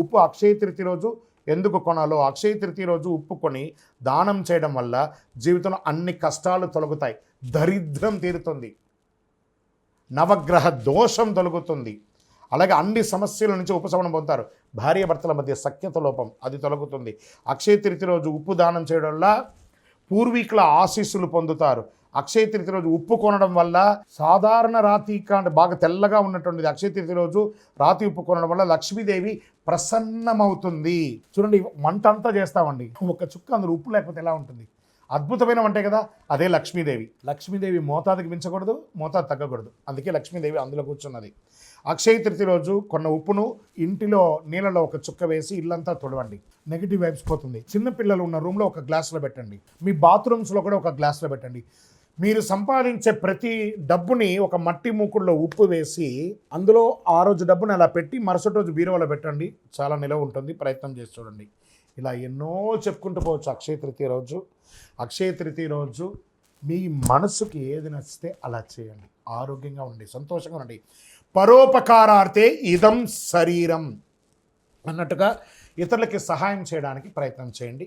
ఉప్పు అక్షయ తృతీయ రోజు ఎందుకు కొనాలో, అక్షయ తృతీయ రోజు ఉప్పు కొని దానం చేయడం వల్ల జీవితంలో అన్ని కష్టాలు తొలగుతాయి, దరిద్రం తీరుతుంది, నవగ్రహ దోషం తొలగుతుంది, అలాగే అన్ని సమస్యల నుంచి ఉపశమనం పొందుతారు. భార్యాభర్తల మధ్య సఖ్యత లోపం అది తొలగుతుంది. అక్షయ తృతీయ రోజు ఉప్పు దానం చేయడం వల్ల పూర్వీకుల ఆశీస్సులు పొందుతారు. అక్షయ తృతీయ రోజు ఉప్పు కొనడం వల్ల సాధారణ రాతి అంటే బాగా తెల్లగా ఉన్నటువంటిది అక్షయ తృతీయ రోజు రాతి ఉప్పు కొనడం వల్ల లక్ష్మీదేవి ప్రసన్నమవుతుంది. చూడండి, వంట అంతా చేస్తామండి, ఒక చుక్క అందులో ఉప్పు లేకపోతే ఎలా ఉంటుంది? అద్భుతమైన వంటే కదా, అదే లక్ష్మీదేవి. లక్ష్మీదేవి మోతాదుకి మించకూడదు, మోతాదు తగ్గకూడదు, అందుకే లక్ష్మీదేవి అందులో కూర్చున్నది. అక్షయ తృతీయ రోజు కొన్న ఉప్పును ఇంటిలో నీళ్ళలో ఒక చుక్క వేసి ఇల్లంతా తుడవండి, నెగిటివ్ వైబ్స్ పోతుంది. చిన్నపిల్లలు ఉన్న రూమ్లో ఒక గ్లాసులో పెట్టండి, మీ బాత్రూమ్స్లో కూడా ఒక గ్లాసులో పెట్టండి. మీరు సంపాదించే ప్రతి డబ్బుని ఒక మట్టి మూకుడులో ఉప్పు వేసి అందులో ఆ రోజు డబ్బుని అలా పెట్టి మరుసటి రోజు బీరువాలో పెట్టండి, చాలా నిలవ ఉంటుంది. ప్రయత్నం చేసి చూడండి. ఇలా ఎన్నో చెప్పుకుంటూ పోవచ్చు. అక్షయ తృతీయ రోజు, అక్షయ తృతీయ రోజు మీ మనసుకి ఏది నచ్చితే అలా చేయండి. ఆరోగ్యంగా ఉండండి, సంతోషంగా ఉండండి. పరోపకారార్థే ఇదం శరీరం అన్నట్టుగా ఇతరులకి సహాయం చేయడానికి ప్రయత్నం చేయండి.